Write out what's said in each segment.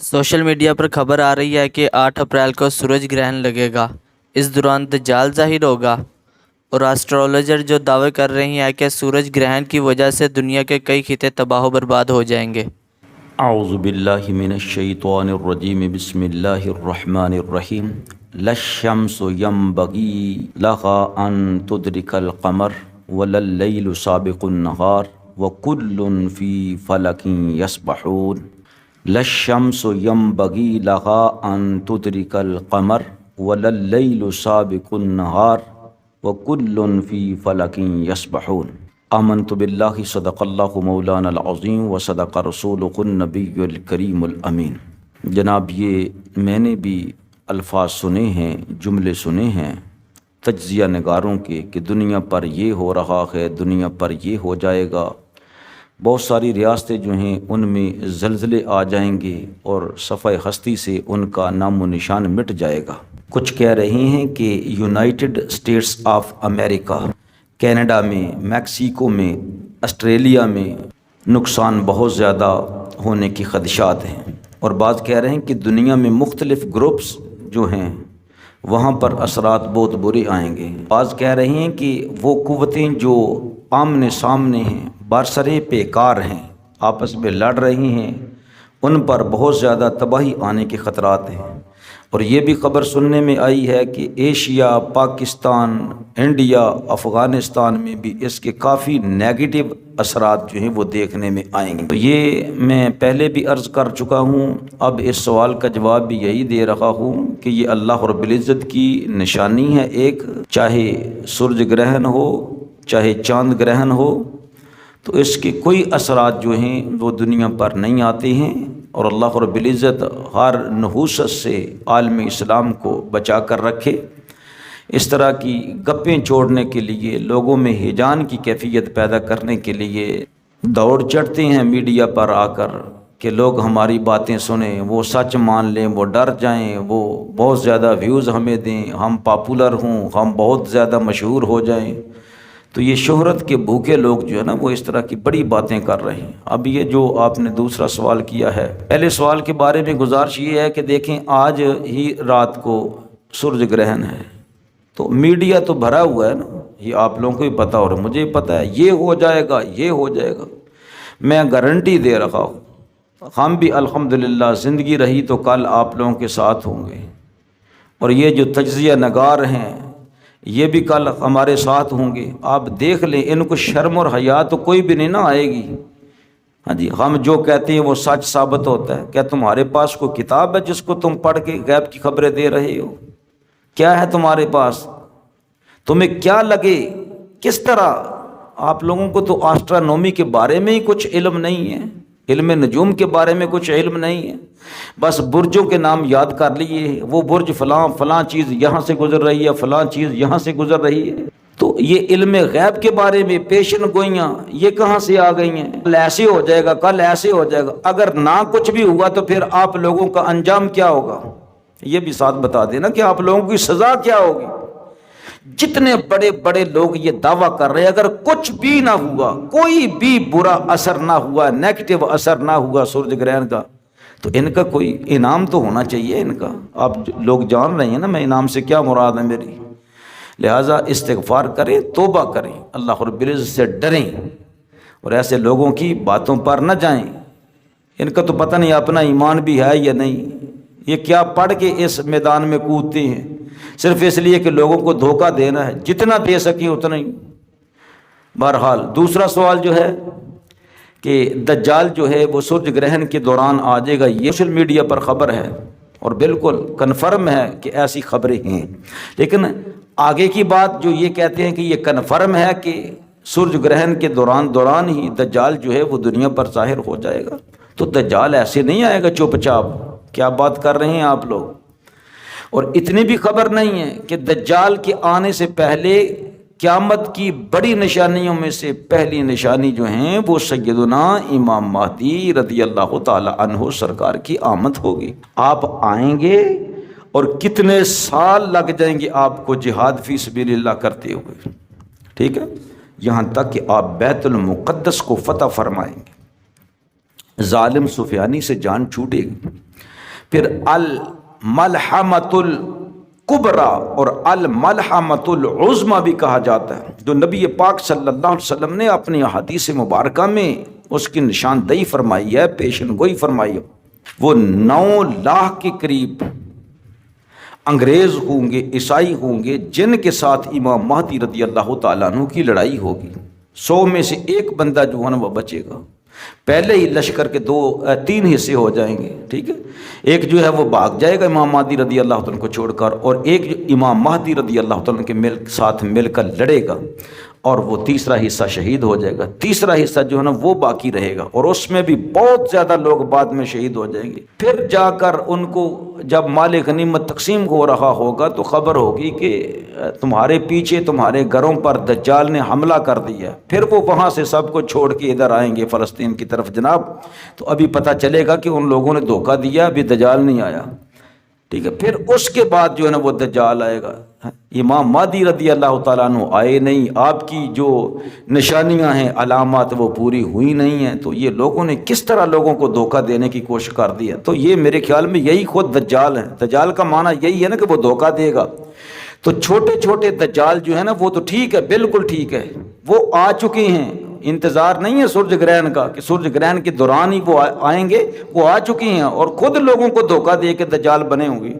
Social media پر خبر آ رہی ہے کہ 8 اپریل کو سورج گرہن لگے گا۔ اس دوران دجال ظاہر ہوگا اور ایسٹرولوجر جو دعوے کر رہی ہیں کہ سورج گرہن کی وجہ سے دنیا کے کئی خطے تباہ و برباد ہو جائیں گے۔ اعوذ باللہ من الشیطان الرجیم بسم اللہ الرحمن الرحیم للشمس ینبغی لہا ان تدرک القمر ولللیل سابق النہار وکل فی فلک یسبحون للشمس ینبغی لہا ان تدرک القمر ولللیل سابق النہار وکل فی فلک یسبحون۔ آمنت باللہ صدق اللہ مولانا العظیم و صدق رسولہ النبی الکریم الامین۔ جناب، یہ میں نے بھی الفاظ سنے ہیں، جملے سنے ہیں تجزیہ نگاروں کے کہ دنیا پر یہ ہو رہا ہے، دنیا پر یہ ہو جائے گا، بہت ساری ریاستیں جو ہیں ان میں زلزلے آ جائیں گے اور صفحہ ہستی سے ان کا نام و نشان مٹ جائے گا۔ کچھ کہہ رہے ہیں کہ United States of America, Canada میں، میکسیکو میں، آسٹریلیا میں نقصان بہت زیادہ ہونے کی خدشات ہیں، اور بعض کہہ رہے ہیں کہ دنیا میں مختلف گروپس جو ہیں وہاں پر اثرات بہت برے آئیں گے۔ بعض کہہ رہے ہیں کہ وہ قوتیں جو آمنے سامنے ہیں، برسرے پیکار ہیں، آپس میں لڑ رہی ہیں، ان پر بہت زیادہ تباہی آنے کے خطرات ہیں۔ اور یہ بھی خبر سننے میں آئی ہے کہ ایشیا، پاکستان، انڈیا، افغانستان میں بھی اس کے کافی نیگیٹو اثرات جو ہیں وہ دیکھنے میں آئیں گے۔ تو یہ میں پہلے بھی عرض کر چکا ہوں، اب اس سوال کا جواب بھی یہی دے رہا ہوں کہ یہ اللہ رب العزت کی نشانی ہے ایک، چاہے سورج گرہن ہو، چاہے چاند گرہن ہو، تو اس کے کوئی اثرات جو ہیں وہ دنیا پر نہیں آتے ہیں، اور اللہ رب العزت ہر نحوست سے عالم اسلام کو بچا کر رکھے۔ اس طرح کی گپیں چھوڑنے کے لیے، لوگوں میں ہیجان کی کیفیت پیدا کرنے کے لیے دوڑ چڑھتے ہیں میڈیا پر آ کر کہ لوگ ہماری باتیں سنیں، وہ سچ مان لیں، وہ ڈر جائیں، وہ بہت زیادہ ویوز ہمیں دیں، ہم پاپولر ہوں، ہم بہت زیادہ مشہور ہو جائیں۔ تو یہ شہرت کے بھوکے لوگ جو ہے نا وہ اس طرح کی بڑی باتیں کر رہے ہیں۔ اب یہ جو آپ نے دوسرا سوال کیا ہے، پہلے سوال کے بارے میں گزارش یہ ہے کہ دیکھیں آج ہی رات کو سورج گرہن ہے، تو میڈیا تو بھرا ہوا ہے نا، یہ آپ لوگوں کو بھی پتہ اور مجھے پتہ ہے، یہ ہو جائے گا، یہ ہو جائے گا۔ میں گارنٹی دے رہا ہوں، ہم بھی الحمدللہ زندگی رہی تو کل آپ لوگوں کے ساتھ ہوں گے، اور یہ جو تجزیہ نگار ہیں یہ بھی کل ہمارے ساتھ ہوں گے۔ آپ دیکھ لیں، ان کو شرم اور حیا تو کوئی بھی نہیں نہ آئے گی۔ ہاں جی، ہم جو کہتے ہیں وہ سچ ثابت ہوتا ہے۔ کیا تمہارے پاس کوئی کتاب ہے جس کو تم پڑھ کے غیب کی خبریں دے رہے ہو؟ کیا ہے تمہارے پاس؟ تمہیں کیا لگے؟ کس طرح؟ آپ لوگوں کو تو آسٹرانومی کے بارے میں ہی کچھ علم نہیں ہے، علم نجوم کے بارے میں کچھ علم نہیں ہے، بس برجوں کے نام یاد کر لیے، وہ برج فلاں فلاں چیز یہاں سے گزر رہی ہے، فلاں چیز یہاں سے گزر رہی ہے۔ تو یہ علم غیب کے بارے میں پیشن گوئیاں یہ کہاں سے آ گئی ہیں؟ کل ایسے ہو جائے گا، کل ایسے ہو جائے گا۔ اگر نہ کچھ بھی ہوا تو پھر آپ لوگوں کا انجام کیا ہوگا؟ یہ بھی ساتھ بتا دینا کہ آپ لوگوں کی سزا کیا ہوگی۔ جتنے بڑے بڑے لوگ یہ دعویٰ کر رہے ہیں، اگر کچھ بھی نہ ہوا، کوئی بھی برا اثر نہ ہوا، نیگیٹو اثر نہ ہوا سورج گرہن کا، تو ان کا کوئی انعام تو ہونا چاہیے ان کا۔ آپ لوگ جان رہے ہیں نا میں انعام سے کیا مراد ہے میری۔ لہٰذا استغفار کریں، توبہ کریں، اللہ رب العزت سے ڈریں، اور ایسے لوگوں کی باتوں پر نہ جائیں۔ ان کا تو پتہ نہیں اپنا ایمان بھی ہے یا نہیں، یہ کیا پڑھ کے اس میدان میں کودتے ہیں صرف اس لیے کہ لوگوں کو دھوکہ دینا ہے، جتنا دے سکیں اتنا ہی۔ بہرحال دوسرا سوال جو ہے کہ دجال جو ہے وہ سورج گرہن کے دوران آ جائے گا، یہ سوشل میڈیا پر خبر ہے اور بالکل کنفرم ہے کہ ایسی خبریں ہیں، لیکن آگے کی بات جو یہ کہتے ہیں کہ یہ کنفرم ہے کہ سورج گرہن کے دوران ہی دجال جو ہے وہ دنیا پر ظاہر ہو جائے گا، تو دجال ایسے نہیں آئے گا چپ چاپ۔ کیا بات کر رہے ہیں آپ لوگ؟ اور اتنی بھی خبر نہیں ہے کہ دجال کے آنے سے پہلے قیامت کی بڑی نشانیوں میں سے پہلی نشانی جو ہیں وہ سیدنا امام مہدی رضی اللہ تعالی عنہ سرکار کی آمد ہوگی۔ آپ آئیں گے اور کتنے سال لگ جائیں گے آپ کو جہاد فی سبیل اللہ کرتے ہوئے، ٹھیک ہے، یہاں تک کہ آپ بیت المقدس کو فتح فرمائیں گے، ظالم سفیانی سے جان چھوٹے گی۔ پھر الملحمۃ الکبریٰ اور الملحمۃ العظمیٰ بھی کہا جاتا ہے، جو نبی پاک صلی اللہ علیہ وسلم نے اپنی احادیث مبارکہ میں اس کی نشاندہی فرمائی ہے، پیشن گوئی فرمائی ہے۔ وہ 9 لاکھ کے قریب انگریز ہوں گے، عیسائی ہوں گے، جن کے ساتھ امام مہدی رضی اللہ تعالیٰ عنہ کی لڑائی ہوگی۔ 100 میں سے ایک بندہ جو ہے نا وہ بچے گا۔ پہلے ہی لشکر کے 3 حصے ہو جائیں گے، ٹھیک ہے۔ ایک جو ہے وہ بھاگ جائے گا امام مہدی رضی اللہ تعالیٰ کو چھوڑ کر، اور ایک جو امام مہدی رضی اللہ تعالیٰ کے ساتھ مل کر لڑے گا، اور وہ تیسرا حصہ شہید ہو جائے گا۔ تیسرا حصہ جو ہے نا وہ باقی رہے گا، اور اس میں بھی بہت زیادہ لوگ بعد میں شہید ہو جائیں گے۔ پھر جا کر ان کو جب مال غنیمت تقسیم ہو رہا ہوگا تو خبر ہوگی کہ تمہارے پیچھے تمہارے گھروں پر دجال نے حملہ کر دیا۔ پھر وہ وہاں سے سب کو چھوڑ کے ادھر آئیں گے فلسطین کی طرف جناب، تو ابھی پتہ چلے گا کہ ان لوگوں نے دھوکہ دیا، ابھی دجال نہیں آیا، ٹھیک ہے۔ پھر اس کے بعد جو ہے نا وہ دجال آئے گا۔ امام مہدی رضی اللہ تعالیٰ عنہ آئے نہیں، آپ کی جو نشانیاں ہیں، علامات، وہ پوری ہوئی نہیں ہیں، تو یہ لوگوں نے کس طرح لوگوں کو دھوکہ دینے کی کوشش کر دی ہے۔ تو یہ میرے خیال میں یہی خود دجال ہے۔ دجال کا معنی یہی ہے نا کہ وہ دھوکہ دے گا۔ تو چھوٹے چھوٹے دجال جو ہے نا وہ تو ٹھیک ہے، بالکل ٹھیک ہے، وہ آ چکے ہیں، انتظار نہیں ہے سورج گرہن کا کہ سورج گرہن کے دوران ہی وہ آئیں گے، وہ آ چکی ہیں، اور خود لوگوں کو دھوکہ دے کے دجال بنے ہوں گے۔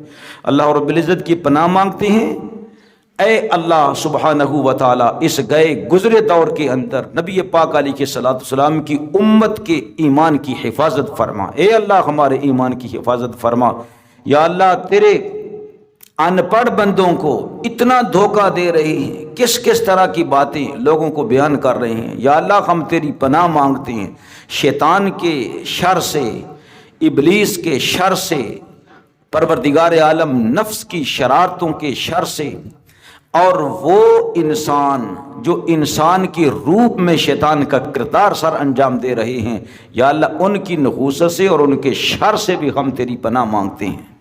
اللہ رب العزت کی پناہ مانگتے ہیں، اے اللہ سبحانہ و تعالیٰ اس گئے گزرے دور کے اندر نبی پاک علیہ الصلوۃ والسلام کی امت کے ایمان کی حفاظت فرما۔ اے اللہ ہمارے ایمان کی حفاظت فرما۔ یا اللہ تیرے ان پڑھ بندوں کو اتنا دھوکہ دے رہے ہیں، کس کس طرح کی باتیں لوگوں کو بیان کر رہے ہیں۔ یا اللہ ہم تیری پناہ مانگتے ہیں شیطان کے شر سے، ابلیس کے شر سے، پروردگار عالم نفس کی شرارتوں کے شر سے، اور وہ انسان جو انسان کی روپ میں شیطان کا کردار سر انجام دے رہے ہیں، یا اللہ ان کی نحوست سے اور ان کے شر سے بھی ہم تیری پناہ مانگتے ہیں۔